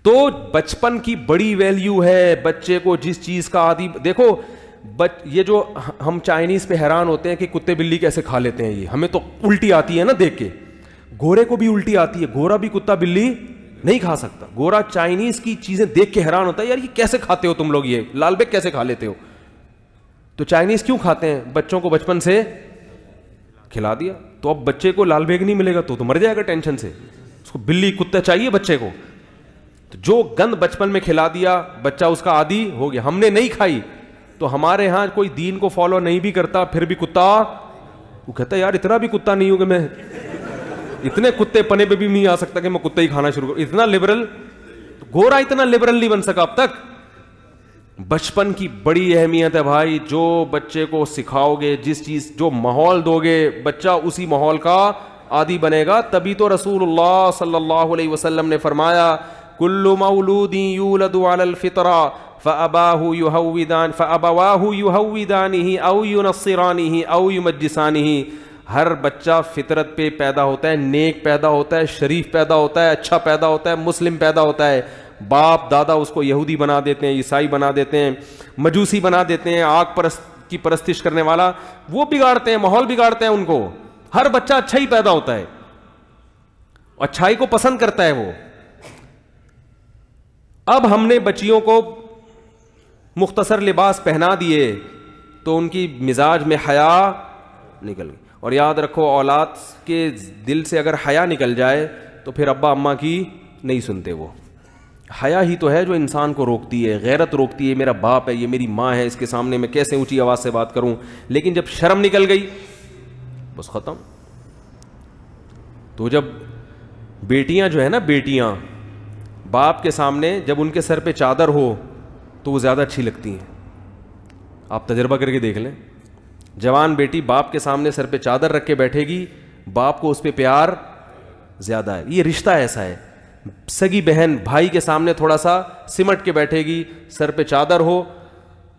تو بچپن کی بڑی ویلیو ہے بچے کو جس چیز کا عادی. دیکھو یہ جو ہم چائنیز پہ حیران ہوتے ہیں کہ کتے بلی کیسے کھا لیتے ہیں, یہ ہمیں تو الٹی آتی ہے نا دیکھ کے. گورے کو بھی الٹی آتی ہے, گورا بھی کتا بلی نہیں کھا سکتا. گورا چائنیز کی چیزیں دیکھ کے حیران ہوتا ہے, یار یہ کیسے کھاتے ہو تم لوگ, یہ لال بیگ کیسے کھا لیتے ہو. تو چائنیز کیوں کھاتے ہیں؟ بچوں کو بچپن سے کھلا دیا. تو اب بچے کو لال بیگ نہیں ملے گا تو مر جائے گا ٹینشن سے. اس کو بلی کتا چاہیے بچے کو. تو جو گند بچپن میں کھلا دیا بچہ اس کا عادی ہو گیا. ہم نے نہیں کھائی تو ہمارے ہاں کوئی دین کو فالو نہیں بھی کرتا, پھر بھی کتا, وہ کہتا ہے یار اتنا بھی کتا نہیں ہوں کہ میں اتنے کتے پنے پہ بھی نہیں آ سکتا کہ میں کتا ہی کھانا شروع کروں. اتنا لبرل گورا اتنا لبرل نہیں بن سکا اب تک. بچپن کی بڑی اہمیت ہے بھائی. جو بچے کو سکھاؤ گے, جس چیز جو ماحول دو گے, بچہ اسی ماحول کا عادی بنے گا. تبھی تو رسول اللہ صلی اللہ علیہ وسلم نے فرمایا کل مولود یولد علی الفطرہ فأبواہ یہودانہ او ینصرانہ او یمجسانہ. ہر بچہ فطرت پہ پیدا ہوتا ہے, نیک پیدا ہوتا ہے, شریف پیدا ہوتا ہے, اچھا پیدا ہوتا ہے, مسلم پیدا ہوتا ہے. باپ دادا اس کو یہودی بنا دیتے ہیں, عیسائی بنا دیتے ہیں, مجوسی بنا دیتے ہیں, آگ پرست کی پرستش کرنے والا, وہ بگاڑتے ہیں, ماحول بگاڑتے ہیں ان کو. ہر بچہ اچھا ہی پیدا ہوتا ہے, اچھائی کو پسند کرتا ہے وہ. اب ہم نے بچیوں کو مختصر لباس پہنا دیے تو ان کی مزاج میں حیا نکل گئی. اور یاد رکھو اولاد کے دل سے اگر حیا نکل جائے تو پھر ابا اماں کی نہیں سنتے. وہ حیا ہی تو ہے جو انسان کو روکتی ہے, غیرت روکتی ہے. میرا باپ ہے, یہ میری ماں ہے, اس کے سامنے میں کیسے اونچی آواز سے بات کروں. لیکن جب شرم نکل گئی بس ختم. تو جب بیٹیاں جو ہے نا, بیٹیاں باپ کے سامنے جب ان کے سر پہ چادر ہو تو وہ زیادہ اچھی لگتی ہیں. آپ تجربہ کر کے دیکھ لیں. جوان بیٹی باپ کے سامنے سر پہ چادر رکھ کے بیٹھے گی, باپ کو اس پہ پیار زیادہ ہے. یہ رشتہ ایسا ہے. سگی بہن بھائی کے سامنے تھوڑا سا سمٹ کے بیٹھے گی, سر پہ چادر ہو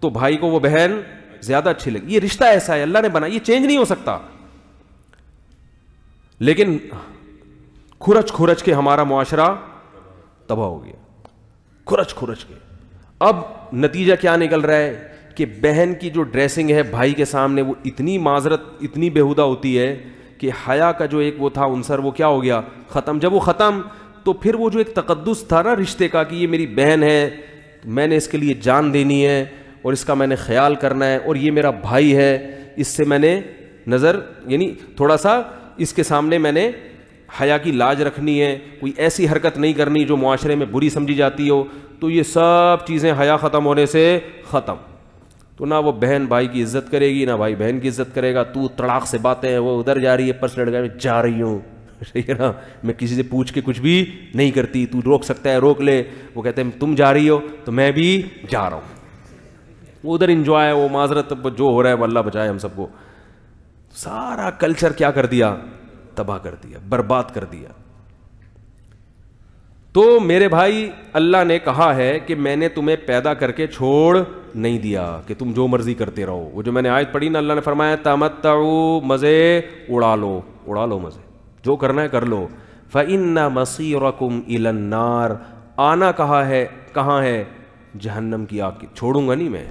تو بھائی کو وہ بہن زیادہ اچھی لگی. یہ رشتہ ایسا ہے, اللہ نے بنا, یہ چینج نہیں ہو سکتا. لیکن کھرچ کھرچ کے ہمارا معاشرہ تباہ ہو گیا, کھرچ کھرچ کے. اب نتیجہ کیا نکل رہا ہے کہ بہن کی جو ڈریسنگ ہے بھائی کے سامنے وہ اتنی معذرت, اتنی بےہودہ ہوتی ہے کہ حیا کا جو ایک وہ تھا عنصر وہ کیا ہو گیا, ختم. جب وہ ختم تو پھر وہ جو ایک تقدس تھا نا رشتے کا کہ یہ میری بہن ہے, میں نے اس کے لیے جان دینی ہے اور اس کا میں نے خیال کرنا ہے, اور یہ میرا بھائی ہے, اس سے میں نے نظر یعنی تھوڑا سا اس کے سامنے میں نے حیا کی لاج رکھنی ہے, کوئی ایسی حرکت نہیں کرنی جو معاشرے میں بری سمجھی جاتی ہو. تو یہ سب چیزیں حیا ختم ہونے سے ختم. تو نہ وہ بہن بھائی کی عزت کرے گی, نہ بھائی بہن کی عزت کرے گا. تو تڑاق سے باتیں, وہ ادھر جا رہی ہے پرس لڑکا, میں جا رہی ہوں, ٹھیک ہے نا, میں کسی سے پوچھ کے کچھ بھی نہیں کرتی, تو روک سکتا ہے روک لے. وہ کہتے ہیں تم جا رہی ہو تو میں بھی جا رہا ہوں. وہ ادھر انجوائے, وہ معذرت جو ہو رہا ہے, اللہ بچائے ہم سب کو. سارا کلچر کیا کر دیا, تباہ کر دیا, برباد کر دیا. تو میرے بھائی اللہ نے کہا ہے کہ میں نے تمہیں پیدا کر کے چھوڑ نہیں دیا کہ تم جو مرضی کرتے رہو. وہ جو میں نے آیت پڑھی نا, اللہ نے فرمایا تمتعوا, مزے اڑا لو, اڑا لو مزے, جو کرنا ہے کر لو. فإن مصيركم إلى النار, آنا کہاں ہے, جہنم کی آگ کی. چھوڑوں گا نہیں میں.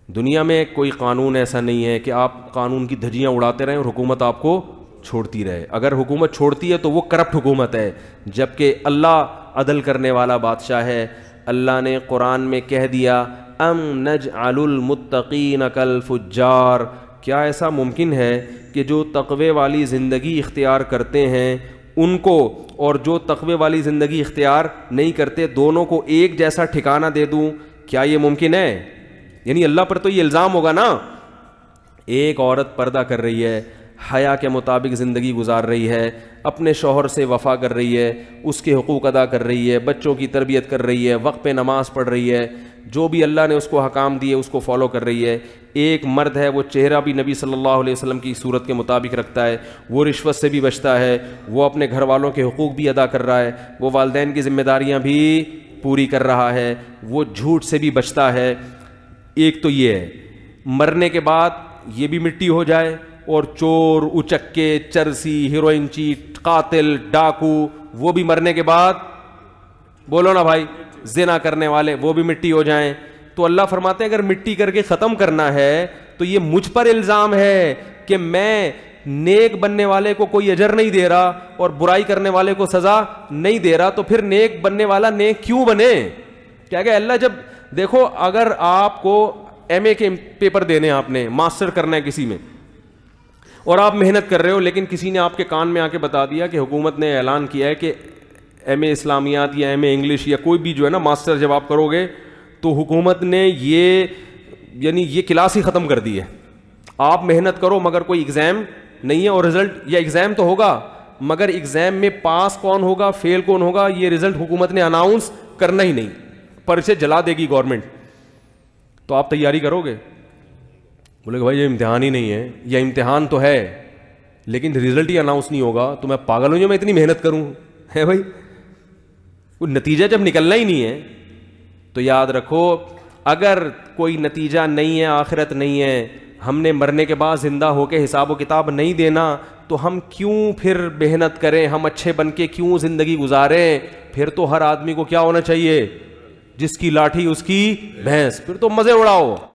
دنیا میں کوئی قانون ایسا نہیں ہے کہ آپ قانون کی دھجیاں اڑاتے رہیں اور حکومت آپ کو چھوڑتی رہے. اگر حکومت چھوڑتی ہے تو وہ کرپٹ حکومت ہے, جبکہ اللہ عدل کرنے والا بادشاہ ہے. اللہ نے قرآن میں کہہ دیا ام نجعل المتقین کالفجار, کیا ایسا ممکن ہے کہ جو تقوی والی زندگی اختیار کرتے ہیں ان کو اور جو تقوی والی زندگی اختیار نہیں کرتے دونوں کو ایک جیسا ٹھکانہ دے دوں؟ کیا یہ ممکن ہے؟ یعنی اللہ پر تو یہ الزام ہوگا نا. ایک عورت پردہ کر رہی ہے, حیا کے مطابق زندگی گزار رہی ہے, اپنے شوہر سے وفا کر رہی ہے, اس کے حقوق ادا کر رہی ہے, بچوں کی تربیت کر رہی ہے, وقت پہ نماز پڑھ رہی ہے, جو بھی اللہ نے اس کو حکام دیے اس کو فالو کر رہی ہے. ایک مرد ہے, وہ چہرہ بھی نبی صلی اللہ علیہ وسلم کی صورت کے مطابق رکھتا ہے, وہ رشوت سے بھی بچتا ہے, وہ اپنے گھر والوں کے حقوق بھی ادا کر رہا ہے, وہ والدین کی ذمہ داریاں بھی پوری کر رہا ہے, وہ جھوٹ سے بھی بچتا ہے. ایک تو یہ ہے, مرنے کے بعد یہ بھی مٹی ہو جائے اور چور, اچکے, چرسی, ہیروئن چیٹ, قاتل, ڈاکو, وہ بھی مرنے کے بعد بولو نا بھائی, زنا کرنے والے وہ بھی مٹی ہو جائیں. تو اللہ فرماتے ہیں اگر مٹی کر کے ختم کرنا ہے تو یہ مجھ پر الزام ہے کہ میں نیک بننے والے کو کوئی اجر نہیں دے رہا اور برائی کرنے والے کو سزا نہیں دے رہا, تو پھر نیک بننے والا نیک کیوں بنے؟ کیا کہ اللہ جب دیکھو, اگر آپ کو ایم اے کے پیپر دینے, آپ نے ماسٹر کرنا ہے کسی میں, اور آپ محنت کر رہے ہو, لیکن کسی نے آپ کے کان میں آ کے بتا دیا کہ حکومت نے اعلان کیا ہے کہ ایم اے اسلامیات یا ایم اے انگلش یا کوئی بھی جو ہے نا ماسٹر جب آپ کرو گے تو حکومت نے یہ کلاس ہی ختم کر دی ہے. آپ محنت کرو مگر کوئی ایگزام نہیں ہے, اور رزلٹ یا ایگزام تو ہوگا مگر ایگزام میں پاس کون ہوگا فیل کون ہوگا یہ رزلٹ حکومت نے اناؤنس کرنا ہی نہیں, پرچے جلا دے گی گورنمنٹ. تو آپ تیاری کرو گے؟ بولے کہ بھائی یہ امتحان ہی نہیں ہے, یا امتحان تو ہے لیکن رزلٹ ہی اناؤنس نہیں ہوگا, تو میں پاگل ہوں جو میں اتنی محنت کروں, ہے بھائی؟ وہ نتیجہ جب نکلنا ہی نہیں ہے تو یاد رکھو, اگر کوئی نتیجہ نہیں ہے, آخرت نہیں ہے, ہم نے مرنے کے بعد زندہ ہو کے حساب و کتاب نہیں دینا, تو ہم کیوں پھر محنت کریں, ہم اچھے بن کے کیوں زندگی گزاریں؟ پھر تو ہر آدمی کو کیا ہونا چاہیے, جس کی لاٹھی اس کی بھینس, پھر تو مزے اڑاؤ.